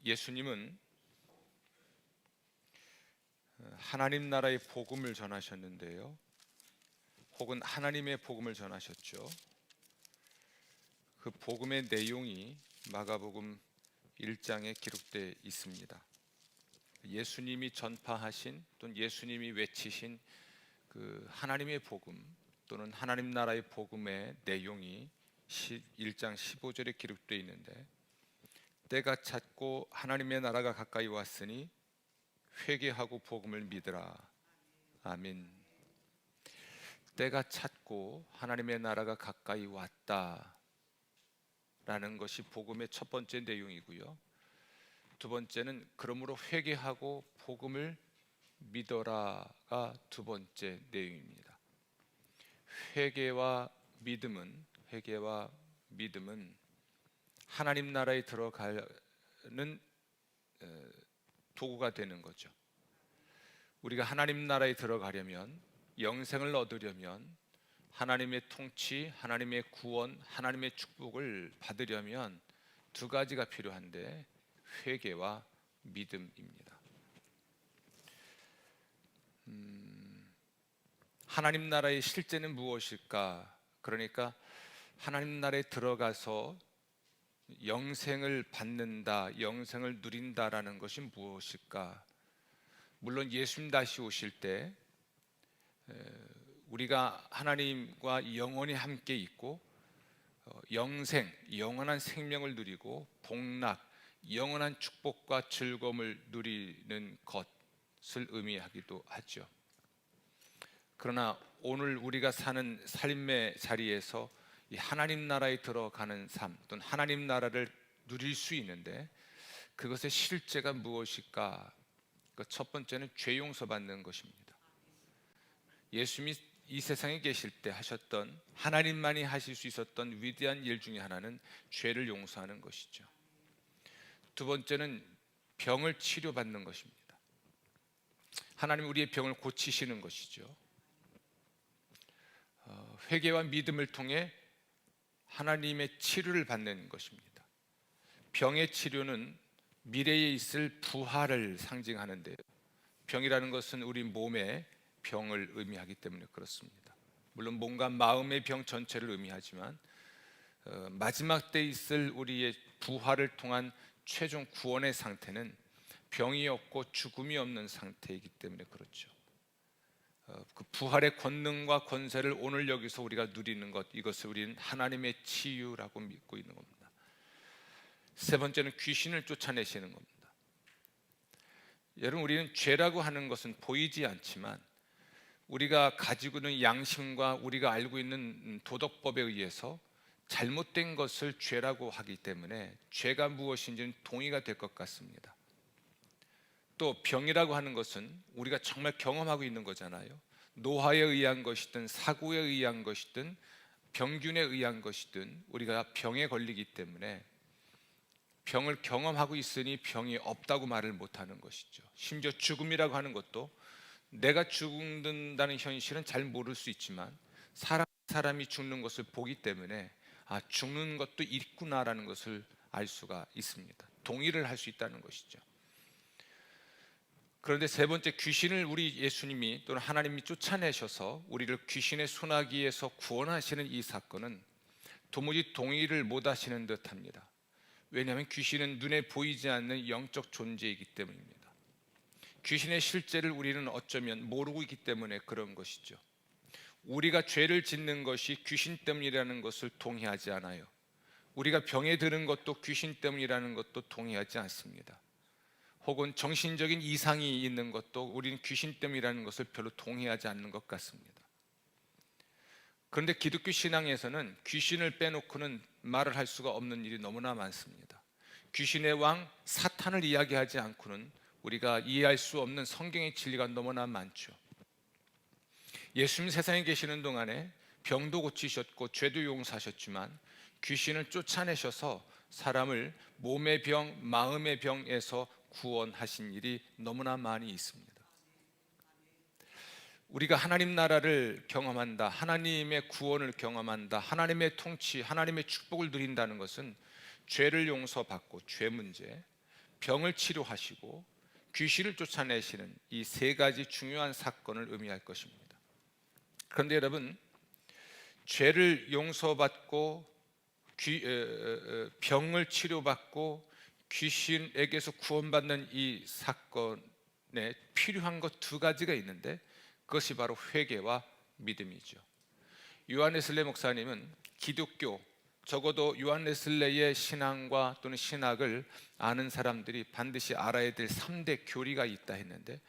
예수님은 하나님 나라의 복음을 전하셨는데요, 혹은 하나님의 복음을 전하셨죠. 그 복음의 내용이 마가복음 1장에 기록되어 있습니다. 예수님이 전파하신 또는 예수님이 외치신 그 하나님의 복음 또는 하나님 나라의 복음의 내용이 1장 15절에 기록되어 있는데, 때가 찼고 하나님의 나라가 가까이 왔으니 회개하고 복음을 믿으라. 아멘. 때가 찼고 하나님의 나라가 가까이 왔다 라는 것이 복음의 첫 번째 내용이고요, 두 번째는 그러므로 회개하고 복음을 믿어라가 두 번째 내용입니다. 회개와 믿음은 하나님 나라에 들어가는 도구가 되는 거죠. 우리가 하나님 나라에 들어가려면, 영생을 얻으려면, 하나님의 통치, 하나님의 구원, 하나님의 축복을 받으려면 두 가지가 필요한데, 회개와 믿음입니다. 하나님 나라의 실제는 무엇일까? 그러니까 하나님 나라에 들어가서 영생을 받는다, 영생을 누린다라는 것이 무엇일까? 물론 예수님 다시 오실 때 우리가 하나님과 영원히 함께 있고 영생, 영원한 생명을 누리고 복락, 영원한 축복과 즐거움을 누리는 것을 의미하기도 하죠. 그러나 오늘 우리가 사는 삶의 자리에서 이 하나님 나라에 들어가는 삶 또는 하나님 나라를 누릴 수 있는데, 그것의 실제가 무엇일까? 첫 번째는 죄 용서받는 것입니다. 예수님이 이 세상에 계실 때 하셨던, 하나님만이 하실 수 있었던 위대한 일 중에 하나는 죄를 용서하는 것이죠. 두 번째는 병을 치료받는 것입니다. 하나님 우리의 병을 고치시는 것이죠. 회개와 믿음을 통해 하나님의 치료를 받는 것입니다. 병의 치료는 미래에 있을 부활을 상징하는데요, 병이라는 것은 우리 몸의 병을 의미하기 때문에 그렇습니다. 물론 몸과 마음의 병 전체를 의미하지만 마지막 때 있을 우리의 부활을 통한 최종 구원의 상태는 병이 없고 죽음이 없는 상태이기 때문에 그렇죠. 그 부활의 권능과 권세를 오늘 여기서 우리가 누리는 것, 이것을 우리는 하나님의 치유라고 믿고 있는 겁니다. 세 번째는 귀신을 쫓아내시는 겁니다. 여러분, 우리는 죄라고 하는 것은 보이지 않지만 우리가 가지고 있는 양심과 우리가 알고 있는 도덕법에 의해서 잘못된 것을 죄라고 하기 때문에 죄가 무엇인지는 동의가 될 것 같습니다. 또 병이라고 하는 것은 우리가 정말 경험하고 있는 거잖아요. 노화에 의한 것이든 사고에 의한 것이든 병균에 의한 것이든 우리가 병에 걸리기 때문에 병을 경험하고 있으니 병이 없다고 말을 못하는 것이죠. 심지어 죽음이라고 하는 것도 내가 죽는다는 현실은 잘 모를 수 있지만 사람이 죽는 것을 보기 때문에 죽는 것도 있구나라는 것을 알 수가 있습니다. 동의를 할 수 있다는 것이죠. 그런데 세 번째, 귀신을 우리 예수님이 또는 하나님이 쫓아내셔서 우리를 귀신의 소나기에서 구원하시는 이 사건은 도무지 동의를 못 하시는 듯합니다. 왜냐하면 귀신은 눈에 보이지 않는 영적 존재이기 때문입니다. 귀신의 실제를 우리는 어쩌면 모르고 있기 때문에 그런 것이죠. 우리가 죄를 짓는 것이 귀신 때문이라는 것을 동의하지 않아요. 우리가 병에 드는 것도 귀신 때문이라는 것도 동의하지 않습니다. 혹은 정신적인 이상이 있는 것도 우리는 귀신 때문이라는 것을 별로 동의하지 않는 것 같습니다. 그런데 기독교 신앙에서는 귀신을 빼놓고는 말을 할 수가 없는 일이 너무나 많습니다. 귀신의 왕 사탄을 이야기하지 않고는 우리가 이해할 수 없는 성경의 진리가 너무나 많죠. 예수님 세상에 계시는 동안에 병도 고치셨고 죄도 용서하셨지만 귀신을 쫓아내셔서 사람을 몸의 병, 마음의 병에서 구원하신 일이 너무나 많이 있습니다. 우리가 하나님 나라를 경험한다, 하나님의 구원을 경험한다, 하나님의 통치, 하나님의 축복을 누린다는 것은 죄를 용서받고 죄 문제, 병을 치료하시고 귀신을 쫓아내시는 이 세 가지 중요한 사건을 의미할 것입니다. 그런데 여러분, 죄를 용서받고 병을 치료받고 귀신에게서 구원받는 이 사건에 필요한 것 두 가지가 있는데, 그것이 바로 회개와 믿음이죠. 요한 웨슬레 목사님은 기독교, 적어도 요한 웨슬레의 신앙과 또는 신학을 아는 사람들이 반드시 알아야 될 3대 교리가 있다 했는데,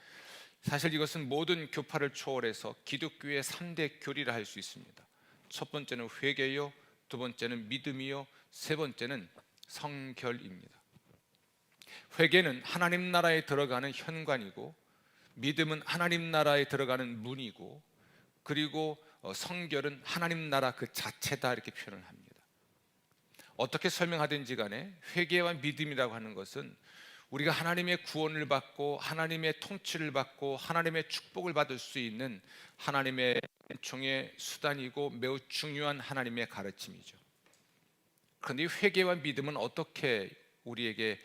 사실 이것은 모든 교파를 초월해서 기독교의 3대 교리라 할 수 있습니다. 첫 번째는 회개요, 두 번째는 믿음이요, 세 번째는 성결입니다. 회개는 하나님 나라에 들어가는 현관이고, 믿음은 하나님 나라에 들어가는 문이고, 그리고 성결은 하나님 나라 그 자체다, 이렇게 표현을 합니다. 어떻게 설명하든지 간에 회개와 믿음이라고 하는 것은 우리가 하나님의 구원을 받고 하나님의 통치를 받고 하나님의 축복을 받을 수 있는 하나님의 종의 수단이고 매우 중요한 하나님의 가르침이죠. 그런데 회개와 믿음은 어떻게 우리에게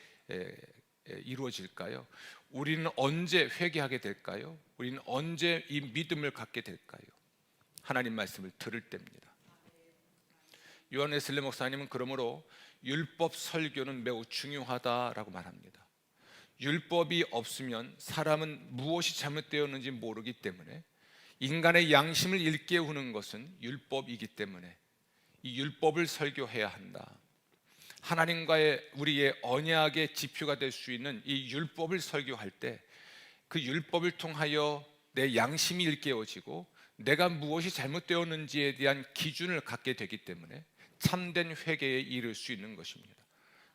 이루어질까요? 우리는 언제 회개하게 될까요? 우리는 언제 이 믿음을 갖게 될까요? 하나님 말씀을 들을 때입니다. 요한 웨슬레 목사님은 그러므로 율법 설교는 매우 중요하다라고 말합니다. 율법이 없으면 사람은 무엇이 잘못되었는지 모르기 때문에, 인간의 양심을 일깨우는 것은 율법이기 때문에 이 율법을 설교해야 한다. 하나님과의 우리의 언약의 지표가 될 수 있는 이 율법을 설교할 때 그 율법을 통하여 내 양심이 일깨워지고 내가 무엇이 잘못되었는지에 대한 기준을 갖게 되기 때문에 참된 회개에 이를 수 있는 것입니다.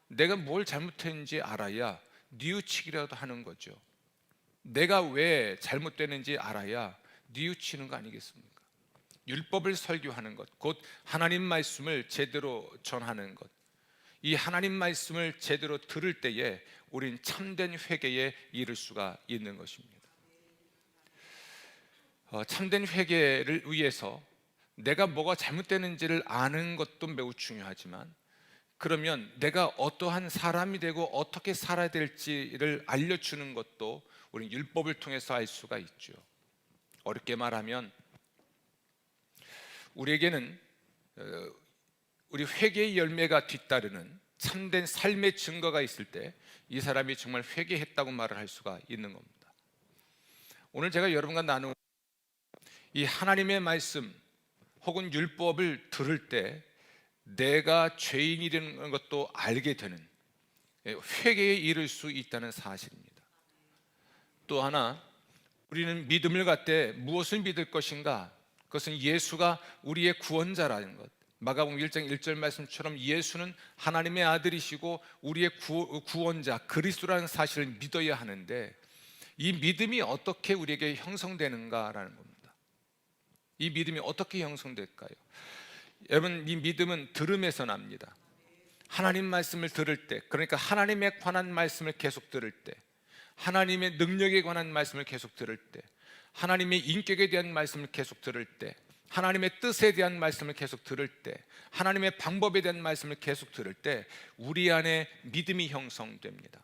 내가 뭘 잘못했는지 알아야 뉘우치기라도 하는 거죠. 내가 왜 잘못되는지 알아야 뉘우치는 거 아니겠습니까? 율법을 설교하는 것, 곧 하나님 말씀을 제대로 전하는 것, 이 하나님 말씀을 제대로 들을 때에 우린 참된 회개에 이를 수가 있는 것입니다. 참된 회개를 위해서 내가 뭐가 잘못되는지를 아는 것도 매우 중요하지만, 그러면 내가 어떠한 사람이 되고 어떻게 살아야 될지를 알려주는 것도 우리는 율법을 통해서 알 수가 있죠. 어렵게 말하면 우리에게는 우리 회개의 열매가 뒤따르는 참된 삶의 증거가 있을 때 이 사람이 정말 회개했다고 말을 할 수가 있는 겁니다. 오늘 제가 여러분과 나누는 이 하나님의 말씀 혹은 율법을 들을 때 내가 죄인이라는 것도 알게 되는 회개에 이를 수 있다는 사실입니다. 또 하나, 우리는 믿음을 갖되 무엇을 믿을 것인가? 그것은 예수가 우리의 구원자라는 것. 마가복음 1장 1절 말씀처럼 예수는 하나님의 아들이시고 우리의 구원자 그리스도라는 사실을 믿어야 하는데, 이 믿음이 어떻게 우리에게 형성되는가라는 겁니다. 이 믿음이 어떻게 형성될까요? 여러분, 이 믿음은 들음에서 납니다. 하나님 말씀을 들을 때, 그러니까 하나님에 관한 말씀을 계속 들을 때, 하나님의 능력에 관한 말씀을 계속 들을 때, 하나님의 인격에 대한 말씀을 계속 들을 때, 하나님의 뜻에 대한 말씀을 계속 들을 때, 하나님의 방법에 대한 말씀을 계속 들을 때 우리 안에 믿음이 형성됩니다.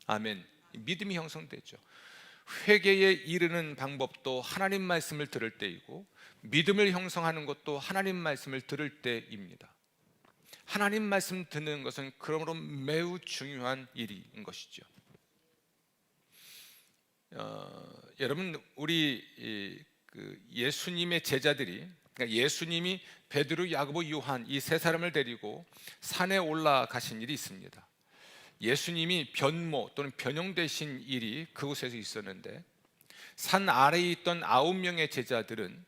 아멘. 믿음이 형성되죠. 회개에 이르는 방법도 하나님 말씀을 들을 때이고, 믿음을 형성하는 것도 하나님 말씀을 들을 때입니다. 하나님 말씀 듣는 것은 그러므로 매우 중요한 일인 것이죠. 여러분, 우리 예수님의 제자들이, 그러니까 예수님이 베드로, 야고보, 요한 이 세 사람을 데리고 산에 올라가신 일이 있습니다. 예수님이 변모 또는 변형되신 일이 그곳에서 있었는데, 산 아래에 있던 9명의 제자들은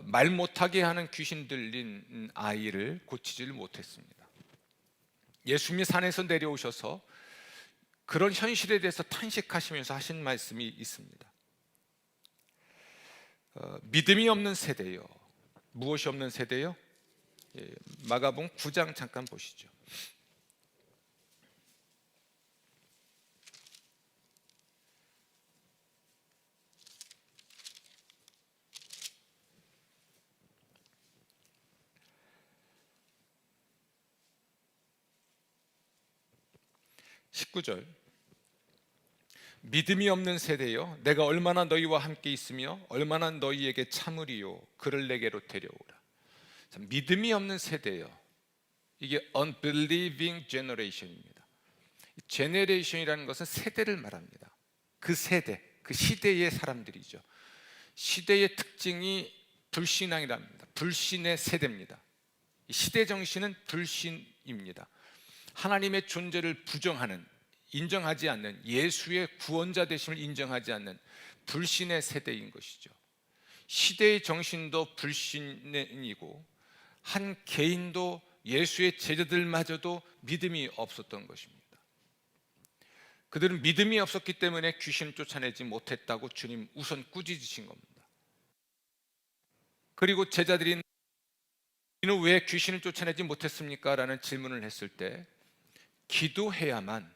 말 못하게 하는 귀신 들린 아이를 고치지를 못했습니다. 예수님이 산에서 내려오셔서 그런 현실에 대해서 탄식하시면서 하신 말씀이 있습니다. 믿음이 없는 세대요. 무엇이 없는 세대요? 마가복음 9장 잠깐 보시죠. 19절, 믿음이 없는 세대여, 내가 얼마나 너희와 함께 있으며 얼마나 너희에게 참으리요, 그를 내게로 데려오라. 자, 믿음이 없는 세대여, 이게 unbelieving generation입니다. generation이라는 것은 세대를 말합니다. 그 세대, 그 시대의 사람들이죠. 시대의 특징이 불신앙이랍니다. 불신의 세대입니다. 시대 정신은 불신입니다. 하나님의 존재를 부정하는, 인정하지 않는, 예수의 구원자 되심을 인정하지 않는 불신의 세대인 것이죠. 시대의 정신도 불신이고 한 개인도, 예수의 제자들마저도 믿음이 없었던 것입니다. 그들은 믿음이 없었기 때문에 귀신을 쫓아내지 못했다고 주님 우선 꾸짖으신 겁니다. 그리고 제자들이 너는 왜 귀신을 쫓아내지 못했습니까? 라는 질문을 했을 때 기도해야만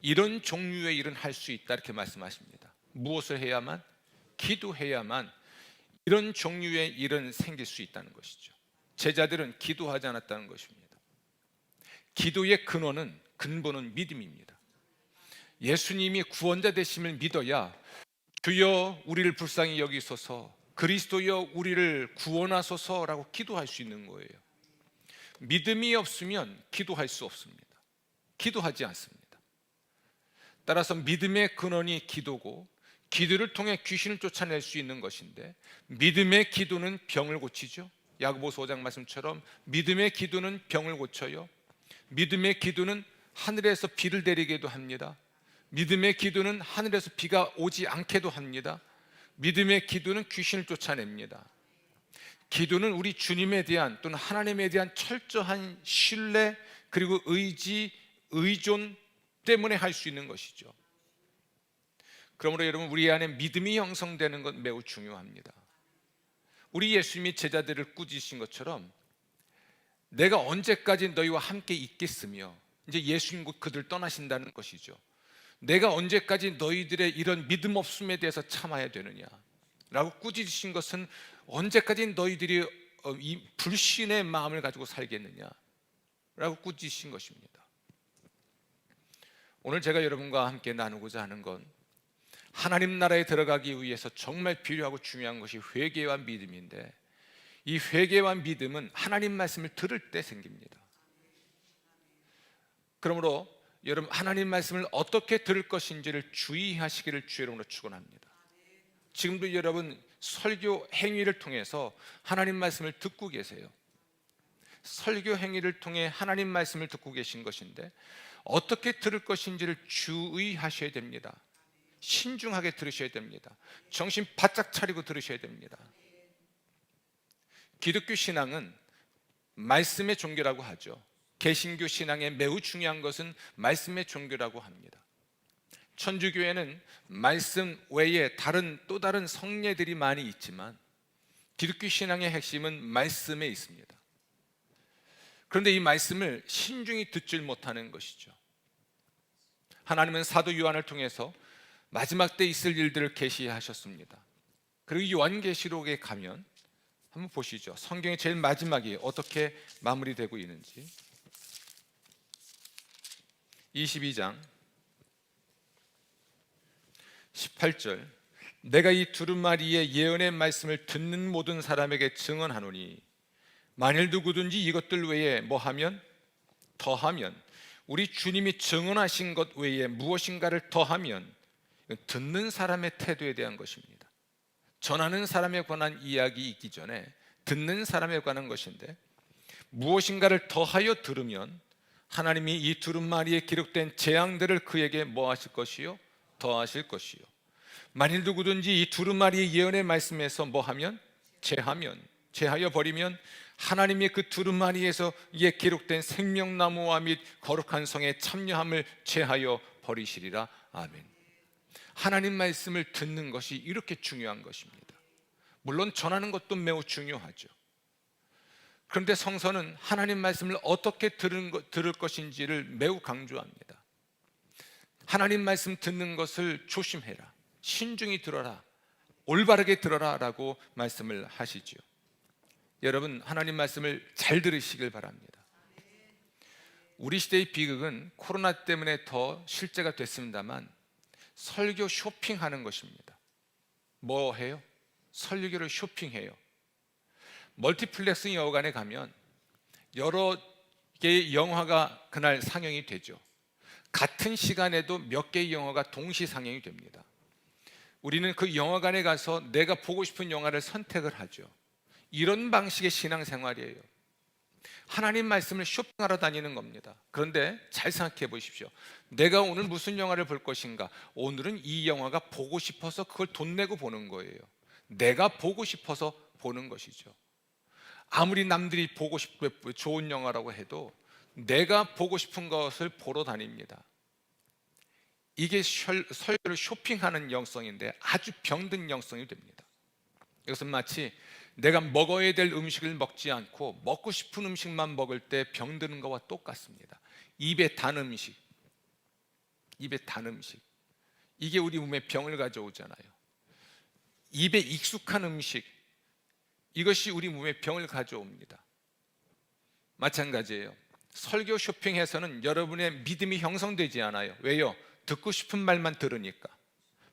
이런 종류의 일은 할 수 있다, 이렇게 말씀하십니다. 무엇을 해야만? 기도해야만 이런 종류의 일은 생길 수 있다는 것이죠. 제자들은 기도하지 않았다는 것입니다. 기도의 근본은 믿음입니다. 예수님이 구원자 되심을 믿어야 주여 우리를 불쌍히 여기소서, 그리스도여 우리를 구원하소서라고 기도할 수 있는 거예요. 믿음이 없으면 기도할 수 없습니다. 기도하지 않습니다. 따라서 믿음의 근원이 기도고, 기도를 통해 귀신을 쫓아낼 수 있는 것인데, 믿음의 기도는 병을 고치죠. 야고보서 5장 말씀처럼 믿음의 기도는 병을 고쳐요. 믿음의 기도는 하늘에서 비를 내리게도 합니다. 믿음의 기도는 하늘에서 비가 오지 않게도 합니다. 믿음의 기도는 귀신을 쫓아냅니다. 기도는 우리 주님에 대한, 또는 하나님에 대한 철저한 신뢰, 그리고 의지, 의존 때문에 할 수 있는 것이죠. 그러므로 여러분, 우리 안에 믿음이 형성되는 것 매우 중요합니다. 우리 예수님이 제자들을 꾸짖으신 것처럼 내가 언제까지 너희와 함께 있겠으며, 이제 예수님 곧 그들 떠나신다는 것이죠. 내가 언제까지 너희들의 이런 믿음 없음에 대해서 참아야 되느냐 라고 꾸짖으신 것은, 언제까지 너희들이 이 불신의 마음을 가지고 살겠느냐 라고 꾸짖으신 것입니다. 오늘 제가 여러분과 함께 나누고자 하는 건, 하나님 나라에 들어가기 위해서 정말 필요하고 중요한 것이 회개와 믿음인데, 이 회개와 믿음은 하나님 말씀을 들을 때 생깁니다. 그러므로 여러분, 하나님 말씀을 어떻게 들을 것인지를 주의하시기를 주의 이름으로 축원합니다. 지금도 여러분 설교 행위를 통해서 하나님 말씀을 듣고 계세요. 설교 행위를 통해 하나님 말씀을 듣고 계신 것인데, 어떻게 들을 것인지를 주의하셔야 됩니다. 신중하게 들으셔야 됩니다. 정신 바짝 차리고 들으셔야 됩니다. 기독교 신앙은 말씀의 종교라고 하죠. 개신교 신앙에 매우 중요한 것은 말씀의 종교라고 합니다. 천주교에는 말씀 외에 또 다른 성례들이 많이 있지만, 기독교 신앙의 핵심은 말씀에 있습니다. 그런데 이 말씀을 신중히 듣질 못하는 것이죠. 하나님은 사도 요한을 통해서 마지막 때 있을 일들을 계시하셨습니다. 그리고 요한계시록에 가면 한번 보시죠. 성경의 제일 마지막이 어떻게 마무리되고 있는지. 22장 18절, 내가 이 두루마리의 예언의 말씀을 듣는 모든 사람에게 증언하노니, 만일 누구든지 이것들 외에 더하면, 우리 주님이 증언하신 것 외에 무엇인가를 더하면, 듣는 사람의 태도에 대한 것입니다. 전하는 사람에 관한 이야기 있기 전에 듣는 사람에 관한 것인데, 무엇인가를 더하여 들으면 하나님이 이 두루마리에 기록된 재앙들을 그에게 뭐 하실 것이요? 더하실 것이요. 만일 누구든지 이 두루마리의 예언의 말씀에서 제하여 버리면, 하나님이 그 두루마리에서 이에 기록된 생명나무와 및 거룩한 성의 참여함을 제하여 버리시리라. 아멘. 하나님 말씀을 듣는 것이 이렇게 중요한 것입니다. 물론 전하는 것도 매우 중요하죠. 그런데 성서는 하나님 말씀을 어떻게 들을 것인지를 매우 강조합니다. 하나님 말씀 듣는 것을 조심해라, 신중히 들어라, 올바르게 들어라 라고 말씀을 하시죠. 여러분, 하나님 말씀을 잘 들으시길 바랍니다. 우리 시대의 비극은 코로나 때문에 더 실제가 됐습니다만 설교 쇼핑하는 것입니다. 뭐 해요? 설교를 쇼핑해요. 멀티플렉스 영화관에 가면 여러 개의 영화가 그날 상영이 되죠. 같은 시간에도 몇 개의 영화가 동시 상영이 됩니다. 우리는 그 영화관에 가서 내가 보고 싶은 영화를 선택을 하죠. 이런 방식의 신앙생활이에요. 하나님 말씀을 쇼핑하러 다니는 겁니다. 그런데 잘 생각해 보십시오. 내가 오늘 무슨 영화를 볼 것인가? 오늘은 이 영화가 보고 싶어서 그걸 돈 내고 보는 거예요. 내가 보고 싶어서 보는 것이죠. 아무리 남들이 보고 싶고 좋은 영화라고 해도 내가 보고 싶은 것을 보러 다닙니다. 이게 설교를 쇼핑하는 영성인데 아주 병든 영성이 됩니다. 이것은 마치 내가 먹어야 될 음식을 먹지 않고 먹고 싶은 음식만 먹을 때 병드는 것과 똑같습니다. 입에 단 음식, 입에 단 음식, 이게 우리 몸에 병을 가져오잖아요. 입에 익숙한 음식, 이것이 우리 몸에 병을 가져옵니다. 마찬가지예요. 설교 쇼핑에서는 여러분의 믿음이 형성되지 않아요. 왜요? 듣고 싶은 말만 들으니까,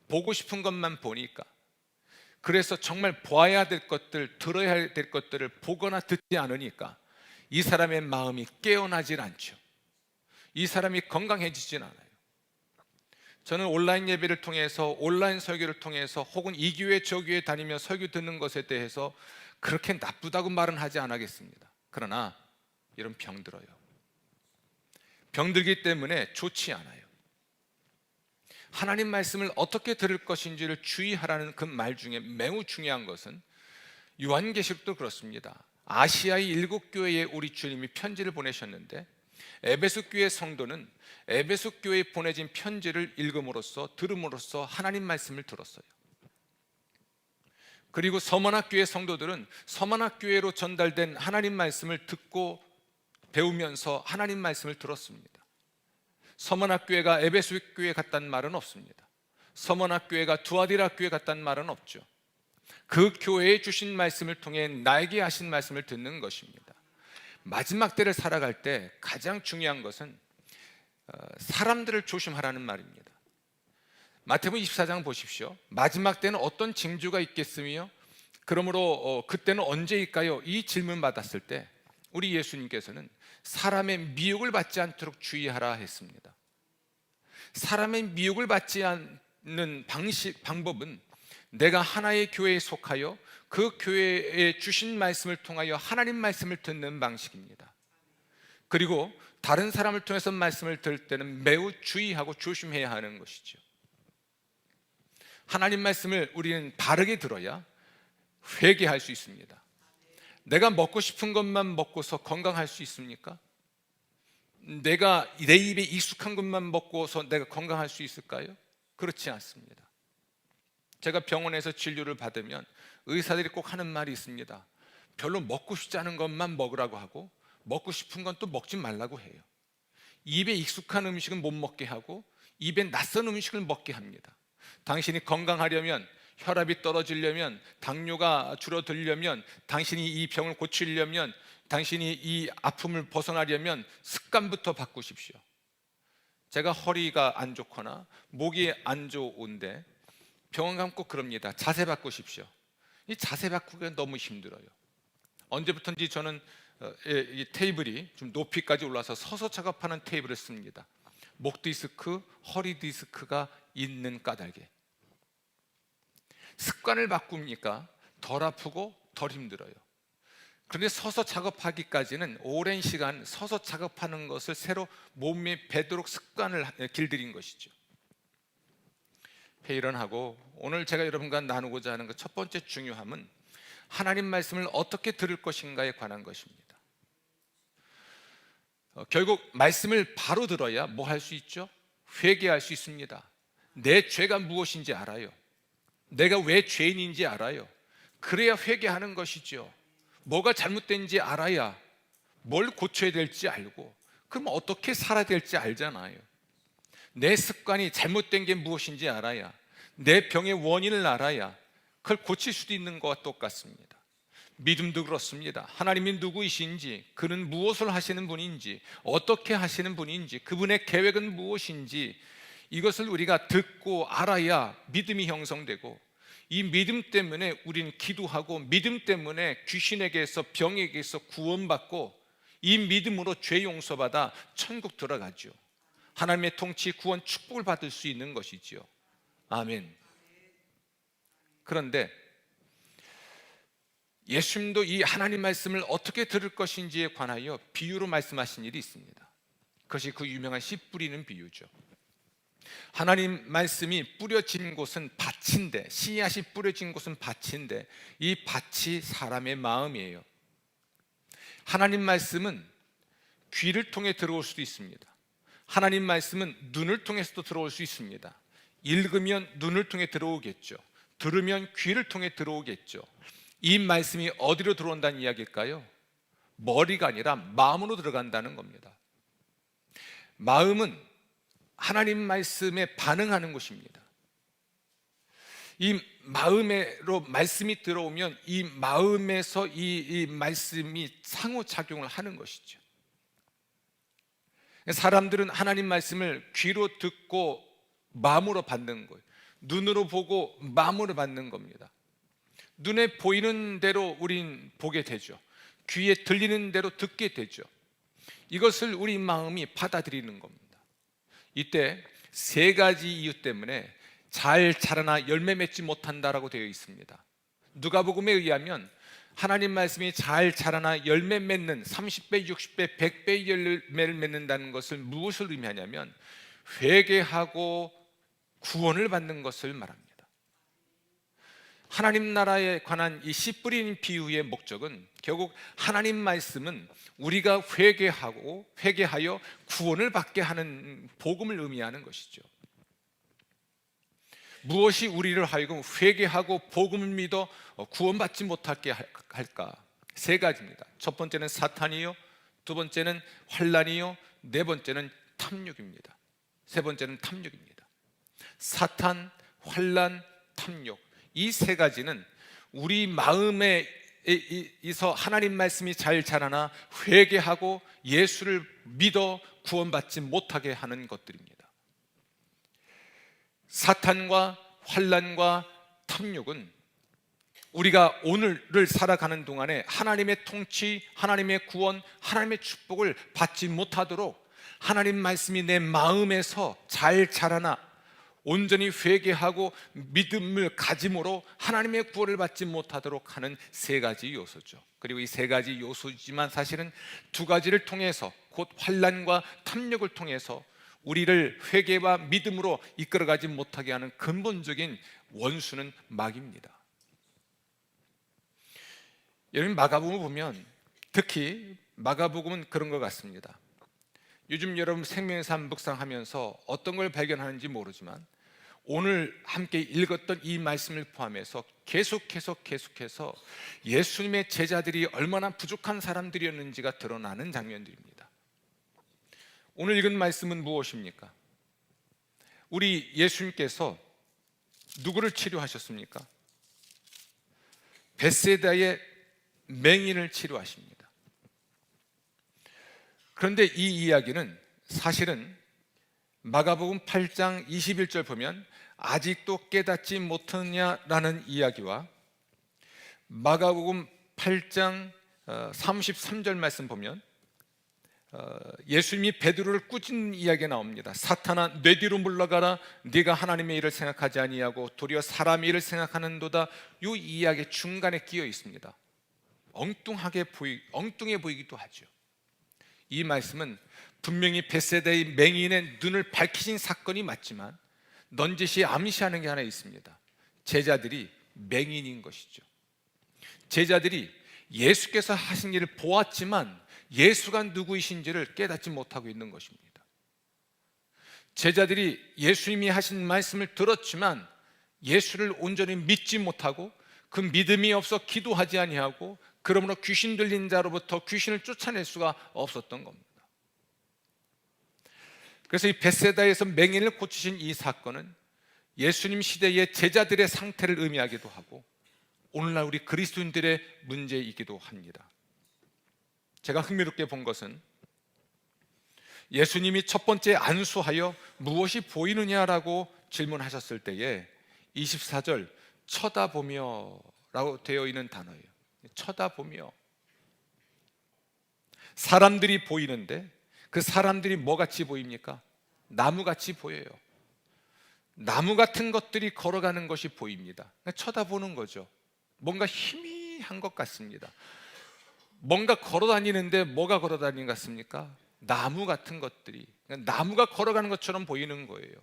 보고 싶은 것만 보니까. 그래서 정말 보아야 될 것들, 들어야 될 것들을 보거나 듣지 않으니까 이 사람의 마음이 깨어나질 않죠. 이 사람이 건강해지진 않아요. 저는 온라인 예배를 통해서, 온라인 설교를 통해서, 혹은 이 교회 저 교회 다니며 설교 듣는 것에 대해서 그렇게 나쁘다고 말은 하지 않겠습니다. 그러나 이런 병들어요. 병들기 때문에 좋지 않아요. 하나님 말씀을 어떻게 들을 것인지를 주의하라는 그 말 중에 매우 중요한 것은 요한계시록도 그렇습니다. 아시아의 7교회에 우리 주님이 편지를 보내셨는데 에베소 교회 성도는 에베소 교회에 보내진 편지를 읽음으로써, 들음으로써 하나님 말씀을 들었어요. 그리고 서머나 교회 성도들은 서머나 교회로 전달된 하나님 말씀을 듣고 배우면서 하나님 말씀을 들었습니다. 서머나 교회가 에베소 교회 같다는 말은 없습니다. 서머나 교회가 두아디라 교회 같다는 말은 없죠. 그 교회에 주신 말씀을 통해 나에게 하신 말씀을 듣는 것입니다. 마지막 때를 살아갈 때 가장 중요한 것은 사람들을 조심하라는 말입니다. 마태복음 24장 보십시오. 마지막 때는 어떤 징조가 있겠으며 그러므로 그때는 언제일까요? 이 질문 받았을 때 우리 예수님께서는 사람의 미혹을 받지 않도록 주의하라 했습니다. 사람의 미혹을 받지 않는 방법은 내가 하나의 교회에 속하여 그 교회에 주신 말씀을 통하여 하나님 말씀을 듣는 방식입니다. 그리고 다른 사람을 통해서 말씀을 들을 때는 매우 주의하고 조심해야 하는 것이죠. 하나님 말씀을 우리는 바르게 들어야 회개할 수 있습니다. 내가 먹고 싶은 것만 먹고서 건강할 수 있습니까? 내가 내 입에 익숙한 것만 먹고서 내가 건강할 수 있을까요? 그렇지 않습니다. 제가 병원에서 진료를 받으면 의사들이 꼭 하는 말이 있습니다. 별로 먹고 싶지 않은 것만 먹으라고 하고 먹고 싶은 건 또 먹지 말라고 해요. 입에 익숙한 음식은 못 먹게 하고 입에 낯선 음식을 먹게 합니다. 당신이 건강하려면, 혈압이 떨어지려면, 당뇨가 줄어들려면, 당신이 이 병을 고치려면, 당신이 이 아픔을 벗어나려면 습관부터 바꾸십시오. 제가 허리가 안 좋거나 목이 안 좋은데 병원 가면 꼭 그럽니다. 자세 바꾸십시오. 이 자세 바꾸기가 너무 힘들어요. 언제부턴지 저는 이 테이블이 좀 높이까지 올라서 서서 작업하는 테이블을 씁니다. 목 디스크, 허리 디스크가 있는 까닭에. 습관을 바꾸니까 덜 아프고 덜 힘들어요. 그런데 서서 작업하기까지는 오랜 시간 서서 작업하는 것을 새로 몸에 배도록 습관을 길들인 것이죠. 회의를 하고 오늘 제가 여러분과 나누고자 하는 그 첫 번째 중요함은 하나님 말씀을 어떻게 들을 것인가에 관한 것입니다. 결국 말씀을 바로 들어야 뭐 할 수 있죠? 회개할 수 있습니다. 내 죄가 무엇인지 알아요. 내가 왜 죄인인지 알아요. 그래야 회개하는 것이죠. 뭐가 잘못된지 알아야 뭘 고쳐야 될지 알고, 그럼 어떻게 살아야 될지 알잖아요. 내 습관이 잘못된 게 무엇인지 알아야, 내 병의 원인을 알아야 그걸 고칠 수도 있는 것과 똑같습니다. 믿음도 그렇습니다. 하나님이 누구이신지, 그는 무엇을 하시는 분인지, 어떻게 하시는 분인지, 그분의 계획은 무엇인지, 이것을 우리가 듣고 알아야 믿음이 형성되고, 이 믿음 때문에 우리는 기도하고, 믿음 때문에 귀신에게서, 병에게서 구원받고, 이 믿음으로 죄 용서받아 천국 들어가죠. 하나님의 통치, 구원, 축복을 받을 수 있는 것이지요. 아멘. 그런데 예수님도 이 하나님 말씀을 어떻게 들을 것인지에 관하여 비유로 말씀하신 일이 있습니다. 그것이 그 유명한 씨 뿌리는 비유죠. 하나님 말씀이 뿌려진 곳은 밭인데, 씨앗이 뿌려진 곳은 밭인데, 이 밭이 사람의 마음이에요. 하나님 말씀은 귀를 통해 들어올 수도 있습니다. 하나님 말씀은 눈을 통해서도 들어올 수 있습니다. 읽으면 눈을 통해 들어오겠죠. 들으면 귀를 통해 들어오겠죠. 이 말씀이 어디로 들어온다는 이야기일까요? 머리가 아니라 마음으로 들어간다는 겁니다. 마음은 하나님 말씀에 반응하는 것입니다. 이 마음으로 말씀이 들어오면 이 마음에서 이 말씀이 상호작용을 하는 것이죠. 사람들은 하나님 말씀을 귀로 듣고 마음으로 받는 거예요. 눈으로 보고 마음으로 받는 겁니다. 눈에 보이는 대로 우린 보게 되죠. 귀에 들리는 대로 듣게 되죠. 이것을 우리 마음이 받아들이는 겁니다. 이때 세 가지 이유 때문에 잘 자라나 열매 맺지 못한다라고 되어 있습니다. 누가복음에 의하면 하나님 말씀이 잘 자라나 열매 맺는 30배, 60배, 100배의 열매를 맺는다는 것을 무엇을 의미하냐면 회개하고 구원을 받는 것을 말합니다. 하나님 나라에 관한 이 씨 뿌리는 비유의 목적은 결국 하나님 말씀은 우리가 회개하여 구원을 받게 하는 복음을 의미하는 것이죠. 무엇이 우리를 하여금 회개하고 복음을 믿어 구원받지 못하게 할까? 세 가지입니다. 첫 번째는 사탄이요, 두 번째는 환난이요, 네 번째는 탐욕입니다. 세 번째는 탐욕입니다. 사탄, 환난, 탐욕, 이 세 가지는 우리 마음에 있어 하나님 말씀이 잘 자라나 회개하고 예수를 믿어 구원받지 못하게 하는 것들입니다. 사탄과 환난과 탐욕은 우리가 오늘을 살아가는 동안에 하나님의 통치, 하나님의 구원, 하나님의 축복을 받지 못하도록 하나님 말씀이 내 마음에서 잘 자라나 온전히 회개하고 믿음을 가짐으로 하나님의 구원을 받지 못하도록 하는 세 가지 요소죠. 그리고 이 세 가지 요소지만 사실은 두 가지를 통해서, 곧 환난과 탐욕을 통해서 우리를 회개와 믿음으로 이끌어가지 못하게 하는 근본적인 원수는 마귀입니다. 여러분, 마가복음을 보면 특히 마가복음은 그런 것 같습니다. 요즘 여러분 생명의 삶 묵상하면서 어떤 걸 발견하는지 모르지만 오늘 함께 읽었던 이 말씀을 포함해서 계속해서 예수님의 제자들이 얼마나 부족한 사람들이었는지가 드러나는 장면들입니다. 오늘 읽은 말씀은 무엇입니까? 우리 예수님께서 누구를 치료하셨습니까? 벳세다의 맹인을 치료하십니다. 그런데 이 이야기는 사실은 마가복음 8장 21절 보면 아직도 깨닫지 못하냐라는 이야기와 마가복음 8장 33절 말씀 보면 예수님이 베드로를 꾸짖는 이야기가 나옵니다. 사탄아, 내 뒤로 물러가라. 네가 하나님의 일을 생각하지 아니하고 도리어 사람의 일을 생각하는도다. 이 이야기 중간에 끼어 있습니다. 엉뚱해 보이기도 하죠. 이 말씀은 분명히 벳세다의 맹인의 눈을 밝히신 사건이 맞지만 넌지시 암시하는 게 하나 있습니다. 제자들이 맹인인 것이죠. 제자들이 예수께서 하신 일을 보았지만 예수가 누구이신지를 깨닫지 못하고 있는 것입니다. 제자들이 예수님이 하신 말씀을 들었지만 예수를 온전히 믿지 못하고 그 믿음이 없어 기도하지 아니하고 그러므로 귀신 들린 자로부터 귀신을 쫓아낼 수가 없었던 겁니다. 그래서 이 벳세다에서 맹인을 고치신 이 사건은 예수님 시대의 제자들의 상태를 의미하기도 하고 오늘날 우리 그리스도인들의 문제이기도 합니다. 제가 흥미롭게 본 것은 예수님이 첫 번째 안수하여 무엇이 보이느냐라고 질문하셨을 때에 24절 쳐다보며 라고 되어 있는 단어예요. 쳐다보며. 사람들이 보이는데 그 사람들이 뭐같이 보입니까? 나무같이 보여요. 나무 같은 것들이 걸어가는 것이 보입니다. 쳐다보는 거죠. 뭔가 희미한 것 같습니다. 뭔가 걸어다니는데 뭐가 걸어다니는 것 같습니까? 나무 같은 것들이, 나무가 걸어가는 것처럼 보이는 거예요.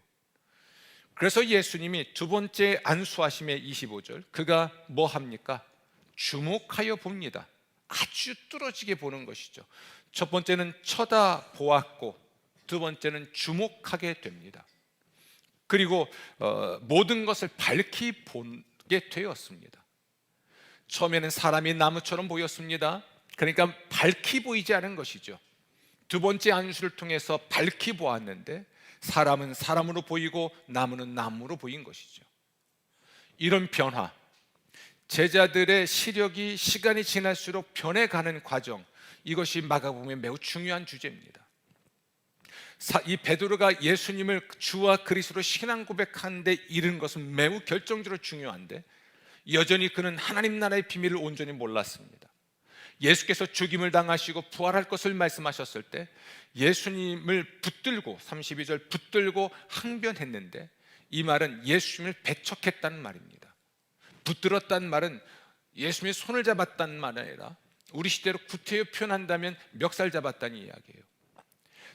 그래서 예수님이 두 번째 안수하심의 25절, 그가 뭐 합니까? 주목하여 봅니다. 아주 뚫어지게 보는 것이죠. 첫 번째는 쳐다보았고 두 번째는 주목하게 됩니다. 그리고 모든 것을 밝히 보게 되었습니다. 처음에는 사람이 나무처럼 보였습니다. 그러니까 밝히 보이지 않은 것이죠. 두 번째 안수를 통해서 밝히 보았는데 사람은 사람으로 보이고 나무는 나무로 보인 것이죠. 이런 변화, 제자들의 시력이 시간이 지날수록 변해가는 과정, 이것이 마가복음의 매우 중요한 주제입니다. 이 베드로가 예수님을 주와 그리스도로 신앙 고백하는데 이른 것은 매우 결정적으로 중요한데 여전히 그는 하나님 나라의 비밀을 온전히 몰랐습니다. 예수께서 죽임을 당하시고 부활할 것을 말씀하셨을 때 예수님을 붙들고 32절 붙들고 항변했는데 이 말은 예수님을 배척했다는 말입니다. 붙들었다는 말은 예수님의 손을 잡았다는 말이 아니라 우리 시대로 구태여 표현한다면 멱살 잡았다는 이야기예요.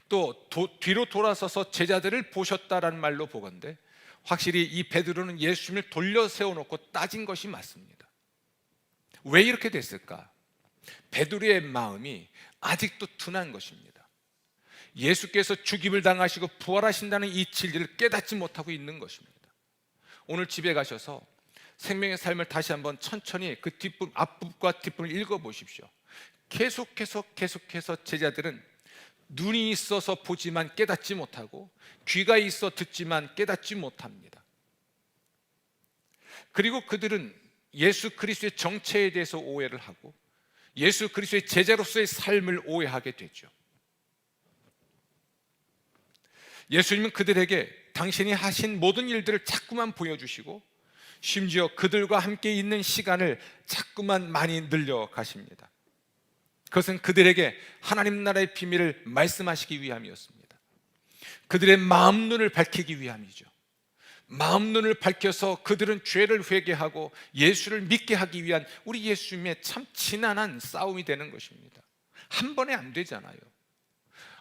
또 뒤로 돌아서서 제자들을 보셨다라는 말로 보건대 확실히 이 베드로는 예수님을 돌려 세워놓고 따진 것이 맞습니다. 왜 이렇게 됐을까? 베드로의 마음이 아직도 둔한 것입니다. 예수께서 죽임을 당하시고 부활하신다는 이 진리를 깨닫지 못하고 있는 것입니다. 오늘 집에 가셔서 생명의 삶을 다시 한번 천천히 그 뒷부분, 앞부분과 뒷부분을 읽어보십시오. 계속해서 제자들은 눈이 있어서 보지만 깨닫지 못하고 귀가 있어 듣지만 깨닫지 못합니다. 그리고 그들은 예수 그리스도의 정체에 대해서 오해를 하고 예수 그리스도의 제자로서의 삶을 오해하게 되죠. 예수님은 그들에게 당신이 하신 모든 일들을 자꾸만 보여주시고 심지어 그들과 함께 있는 시간을 자꾸만 많이 늘려 가십니다. 그것은 그들에게 하나님 나라의 비밀을 말씀하시기 위함이었습니다. 그들의 마음 눈을 밝히기 위함이죠. 마음 눈을 밝혀서 그들은 죄를 회개하고 예수를 믿게 하기 위한 우리 예수님의 참 지난한 싸움이 되는 것입니다. 한 번에 안 되잖아요.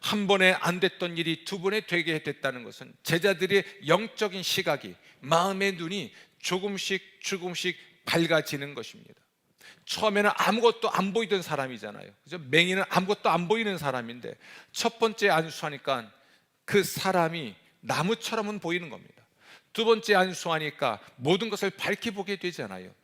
한 번에 안 됐던 일이 두 번에 되게 됐다는 것은 제자들의 영적인 시각이, 마음의 눈이 조금씩 밝아지는 것입니다. 처음에는 아무것도 안 보이던 사람이잖아요. 그죠? 맹인은 아무것도 안 보이는 사람인데 첫 번째 안수하니까 그 사람이 나무처럼은 보이는 겁니다. 두 번째 안수하니까 모든 것을 밝히 보게 되잖아요.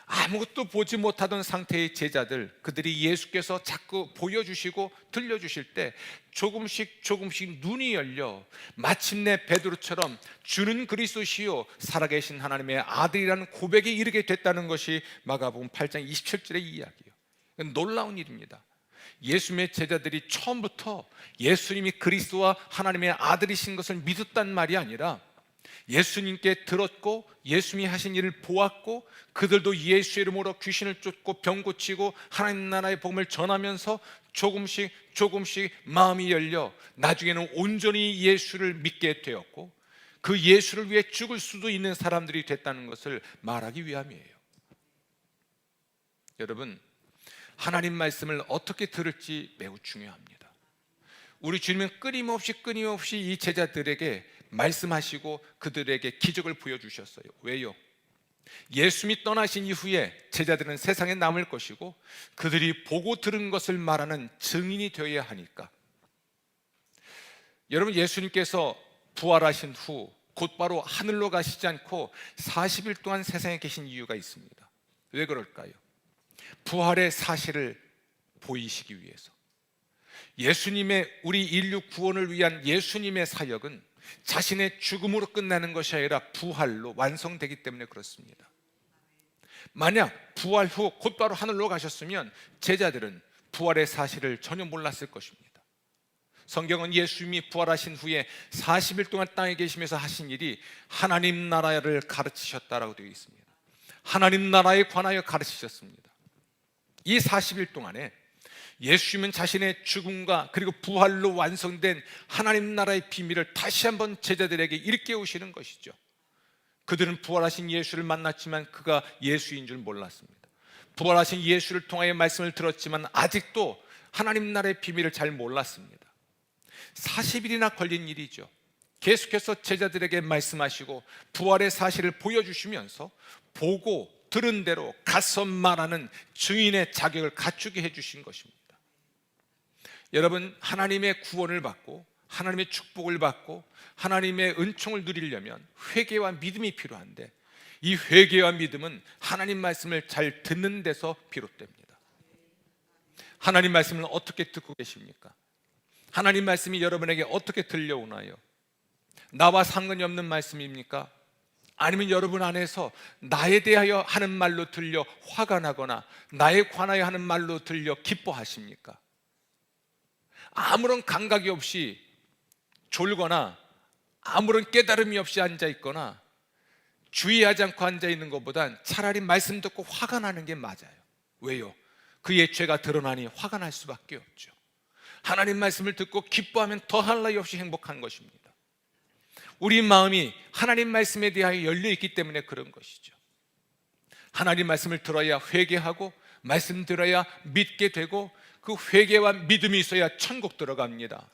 아무것도 보지 못하던 상태의 제자들, 그들이 예수께서 자꾸 보여주시고 들려주실 때 조금씩 눈이 열려 마침내 베드로처럼 주는 그리스도시요 살아계신 하나님의 아들이라는 고백에 이르게 됐다는 것이 마가복음 8장 27절의 이야기예요. 놀라운 일입니다. 예수님의 제자들이 처음부터 예수님이 그리스도와 하나님의 아들이신 것을 믿었단 말이 아니라 예수님께 들었고 예수님이 하신 일을 보았고 그들도 예수 이름으로 귀신을 쫓고 병 고치고 하나님 나라의 복음을 전하면서 조금씩 마음이 열려 나중에는 온전히 예수를 믿게 되었고 그 예수를 위해 죽을 수도 있는 사람들이 됐다는 것을 말하기 위함이에요. 여러분, 하나님 말씀을 어떻게 들을지 매우 중요합니다. 우리 주님은 끊임없이 이 제자들에게 말씀하시고 그들에게 기적을 보여주셨어요. 왜요? 예수님이 떠나신 이후에 제자들은 세상에 남을 것이고 그들이 보고 들은 것을 말하는 증인이 되어야 하니까. 여러분, 예수님께서 부활하신 후 곧바로 하늘로 가시지 않고 40일 동안 세상에 계신 이유가 있습니다. 왜 그럴까요? 부활의 사실을 보이시기 위해서. 예수님의 우리 인류 구원을 위한 예수님의 사역은 자신의 죽음으로 끝나는 것이 아니라 부활로 완성되기 때문에 그렇습니다. 만약 부활 후 곧바로 하늘로 가셨으면 제자들은 부활의 사실을 전혀 몰랐을 것입니다. 성경은 예수님이 부활하신 후에 40일 동안 땅에 계시면서 하신 일이 하나님 나라를 가르치셨다라고 되어 있습니다. 하나님 나라에 관하여 가르치셨습니다. 이 40일 동안에 예수님은 자신의 죽음과 그리고 부활로 완성된 하나님 나라의 비밀을 다시 한번 제자들에게 일깨우시는 것이죠. 그들은 부활하신 예수를 만났지만 그가 예수인 줄 몰랐습니다. 부활하신 예수를 통하여 말씀을 들었지만 아직도 하나님 나라의 비밀을 잘 몰랐습니다. 40일이나 걸린 일이죠. 계속해서 제자들에게 말씀하시고 부활의 사실을 보여주시면서 보고 들은 대로 가서 말하는 증인의 자격을 갖추게 해주신 것입니다. 여러분, 하나님의 구원을 받고 하나님의 축복을 받고 하나님의 은총을 누리려면 회개와 믿음이 필요한데, 이 회개와 믿음은 하나님 말씀을 잘 듣는 데서 비롯됩니다. 하나님 말씀을 어떻게 듣고 계십니까? 하나님 말씀이 여러분에게 어떻게 들려오나요? 나와 상관이 없는 말씀입니까? 아니면 여러분 안에서 나에 대하여 하는 말로 들려 화가 나거나 나에 관하여 하는 말로 들려 기뻐하십니까? 아무런 감각이 없이 졸거나 아무런 깨달음이 없이 앉아있거나 주의하지 않고 앉아있는 것보단 차라리 말씀 듣고 화가 나는 게 맞아요. 왜요? 그의 죄가 드러나니 화가 날 수밖에 없죠. 하나님 말씀을 듣고 기뻐하면 더할 나위 없이 행복한 것입니다. 우리 마음이 하나님 말씀에 대하여 열려있기 때문에 그런 것이죠. 하나님 말씀을 들어야 회개하고 말씀 들어야 믿게 되고 그 회개와 믿음이 있어야 천국 들어갑니다.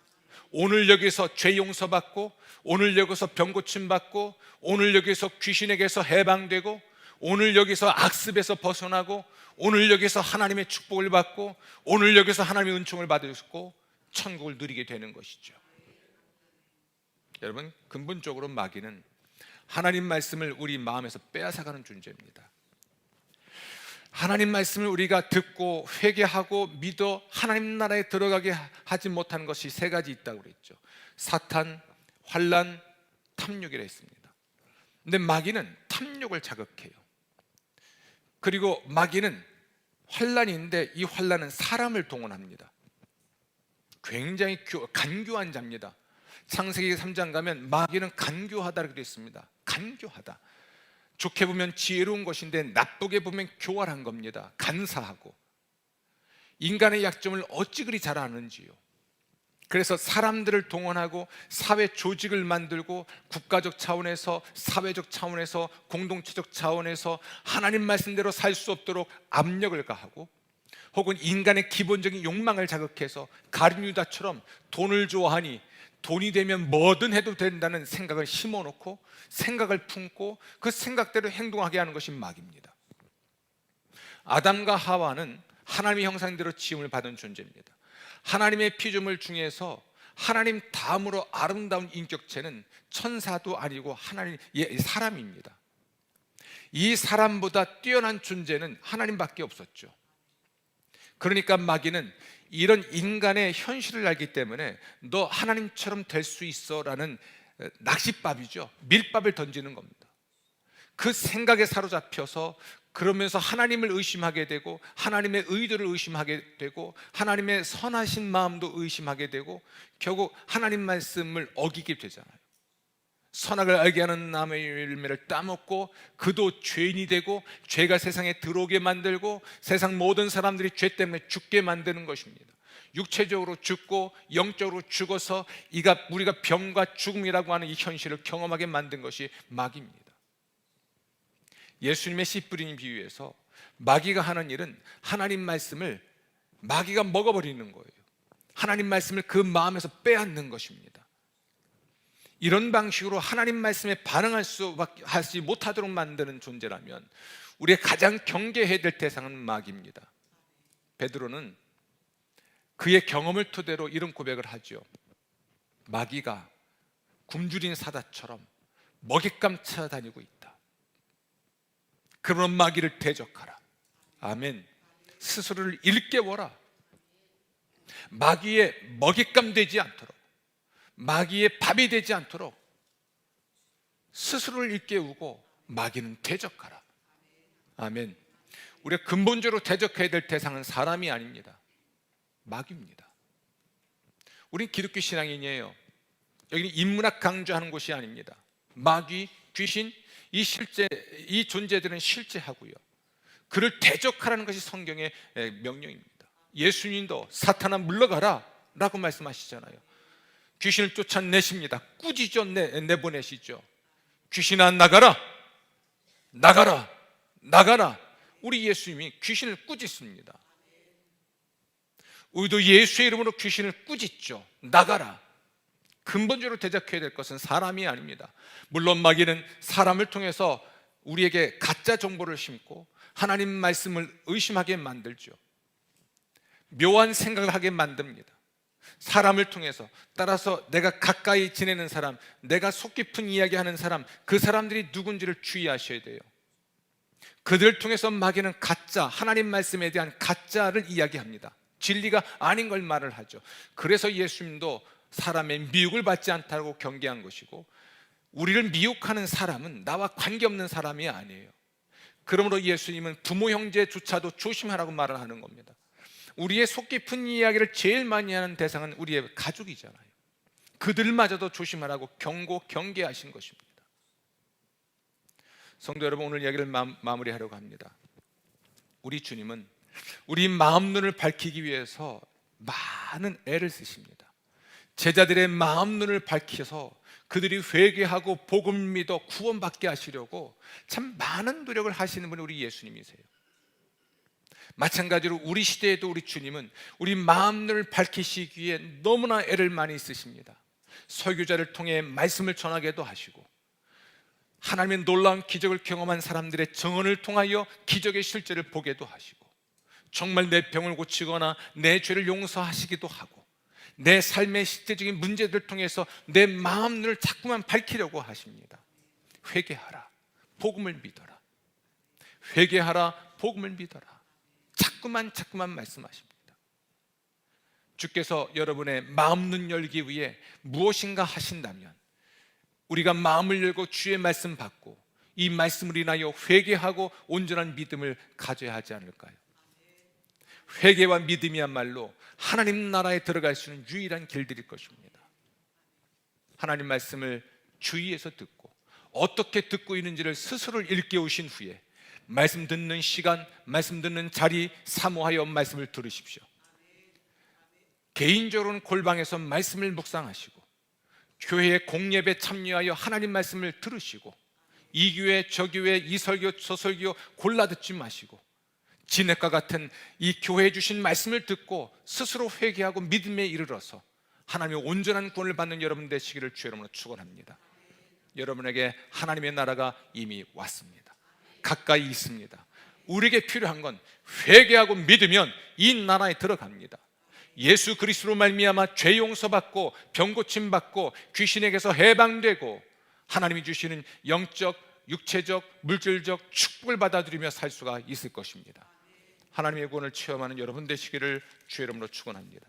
오늘 여기서 죄 용서받고 오늘 여기서 병 고침받고 오늘 여기서 귀신에게서 해방되고 오늘 여기서 악습에서 벗어나고 오늘 여기서 하나님의 축복을 받고 오늘 여기서 하나님의 은총을 받으시고 천국을 누리게 되는 것이죠. 여러분, 근본적으로 마귀는 하나님 말씀을 우리 마음에서 빼앗아가는 존재입니다. 하나님 말씀을 우리가 듣고 회개하고 믿어 하나님 나라에 들어가게 하지 못하는 것이 세 가지 있다고 그랬죠. 사탄, 환난, 탐욕이라 했습니다. 근데 마귀는 탐욕을 자극해요. 그리고 마귀는 환난인데 이 환난은 사람을 동원합니다. 굉장히 간교한 자입니다. 창세기 3장 가면 마귀는 간교하다고 되어 있습니다. 간교하다. 좋게 보면 지혜로운 것인데 나쁘게 보면 교활한 겁니다. 간사하고. 인간의 약점을 어찌 그리 잘 아는지요. 그래서 사람들을 동원하고 사회 조직을 만들고 국가적 차원에서 사회적 차원에서 공동체적 차원에서 하나님 말씀대로 살 수 없도록 압력을 가하고 혹은 인간의 기본적인 욕망을 자극해서 가룟유다처럼 돈을 좋아하니 돈이 되면 뭐든 해도 된다는 생각을 심어놓고 생각을 품고 그 생각대로 행동하게 하는 것이 마귀입니다. 아담과 하와는 하나님의 형상대로 지음을 받은 존재입니다. 하나님의 피조물 중에서 하나님 다음으로 아름다운 인격체는 천사도 아니고 사람입니다. 이 사람보다 뛰어난 존재는 하나님밖에 없었죠. 그러니까 마귀는 이런 인간의 현실을 알기 때문에 너 하나님처럼 될 수 있어 라는 낚싯밥이죠. 밀밥을 던지는 겁니다. 그 생각에 사로잡혀서 그러면서 하나님을 의심하게 되고 하나님의 의도를 의심하게 되고 하나님의 선하신 마음도 의심하게 되고 결국 하나님 말씀을 어기게 되잖아요. 선악을 알게 하는 나무의 열매를 따먹고 그도 죄인이 되고 죄가 세상에 들어오게 만들고 세상 모든 사람들이 죄 때문에 죽게 만드는 것입니다. 육체적으로 죽고 영적으로 죽어서 우리가 병과 죽음이라고 하는 이 현실을 경험하게 만든 것이 마귀입니다. 예수님의 씨 뿌리는 비유에서 마귀가 하는 일은 하나님 말씀을 마귀가 먹어버리는 거예요. 하나님 말씀을 그 마음에서 빼앗는 것입니다. 이런 방식으로 하나님 말씀에 반응하지 못하도록 만드는 존재라면 우리가 가장 경계해야 될 대상은 마귀입니다. 베드로는 그의 경험을 토대로 이런 고백을 하죠. 마귀가 굶주린 사자처럼 먹잇감 찾아다니고 있다. 그런 마귀를 대적하라. 아멘. 스스로를 일깨워라. 마귀의 먹잇감 되지 않도록, 마귀의 밥이 되지 않도록 스스로를 일깨우고 마귀는 대적하라. 아멘. 우리가 근본적으로 대적해야 될 대상은 사람이 아닙니다. 마귀입니다. 우린 기독교 신앙인이에요. 여기는 인문학 강조하는 곳이 아닙니다. 마귀, 귀신, 이 존재들은 실제하고요. 그를 대적하라는 것이 성경의 명령입니다. 예수님도 사탄아 물러가라 라고 말씀하시잖아요. 귀신을 쫓아내십니다. 꾸짖어 내보내시죠. 귀신아 나가라, 나가라, 나가라. 우리 예수님이 귀신을 꾸짖습니다. 우리도 예수의 이름으로 귀신을 꾸짖죠. 나가라. 근본적으로 대적해야 될 것은 사람이 아닙니다. 물론 마귀는 사람을 통해서 우리에게 가짜 정보를 심고 하나님 말씀을 의심하게 만들죠. 묘한 생각을 하게 만듭니다. 사람을 통해서, 따라서 내가 가까이 지내는 사람, 내가 속 깊은 이야기하는 사람, 그 사람들이 누군지를 주의하셔야 돼요. 그들을 통해서 마귀는 가짜, 하나님 말씀에 대한 가짜를 이야기합니다. 진리가 아닌 걸 말을 하죠. 그래서 예수님도 사람의 미혹을 받지 않다고 경계한 것이고, 우리를 미혹하는 사람은 나와 관계없는 사람이 아니에요. 그러므로 예수님은 부모 형제조차도 조심하라고 말을 하는 겁니다. 우리의 속 깊은 이야기를 제일 많이 하는 대상은 우리의 가족이잖아요. 그들마저도 조심하라고 경계하신 것입니다. 성도 여러분, 오늘 이야기를 마무리하려고 합니다. 우리 주님은 우리 마음 눈을 밝히기 위해서 많은 애를 쓰십니다. 제자들의 마음 눈을 밝혀서 그들이 회개하고 복음을 믿어 구원받게 하시려고 참 많은 노력을 하시는 분이 우리 예수님이세요. 마찬가지로 우리 시대에도 우리 주님은 우리 마음 눈을 밝히시기 위해 너무나 애를 많이 쓰십니다. 설교자를 통해 말씀을 전하게도 하시고, 하나님의 놀라운 기적을 경험한 사람들의 증언을 통하여 기적의 실제를 보게도 하시고, 정말 내 병을 고치거나 내 죄를 용서하시기도 하고, 내 삶의 실제적인 문제들을 통해서 내 마음 눈을 자꾸만 밝히려고 하십니다. 회개하라, 복음을 믿어라. 회개하라, 복음을 믿어라. 자꾸만 말씀하십니다. 주께서 여러분의 마음 눈 열기 위해 무엇인가 하신다면, 우리가 마음을 열고 주의 말씀 받고 이 말씀을 인하여 회개하고 온전한 믿음을 가져야 하지 않을까요? 회개와 믿음이야말로 하나님 나라에 들어갈 수 있는 유일한 길들일 것입니다. 하나님 말씀을 주의해서 듣고 어떻게 듣고 있는지를 스스로 일깨우신 후에 말씀 듣는 시간, 말씀 듣는 자리 사모하여 말씀을 들으십시오. 개인적으로는 골방에서 말씀을 묵상하시고, 교회의 공예배에 참여하여 하나님 말씀을 들으시고, 이 교회 저 교회 이 설교 저 설교 골라 듣지 마시고, 진액과 같은 이 교회에 주신 말씀을 듣고 스스로 회개하고 믿음에 이르러서 하나님의 온전한 구원을 받는 여러분 되시기를 주의 이름으로 축원합니다. 여러분에게 하나님의 나라가 이미 왔습니다. 가까이 있습니다. 우리에게 필요한 건 회개하고 믿으면 이 나라에 들어갑니다. 예수 그리스도로 말미암아 죄 용서받고 병 고침 받고 귀신에게서 해방되고 하나님이 주시는 영적, 육체적, 물질적 축복을 받아들이며 살 수가 있을 것입니다. 하나님의 구원을 체험하는 여러분 되시기를 주의 이름으로 축원합니다.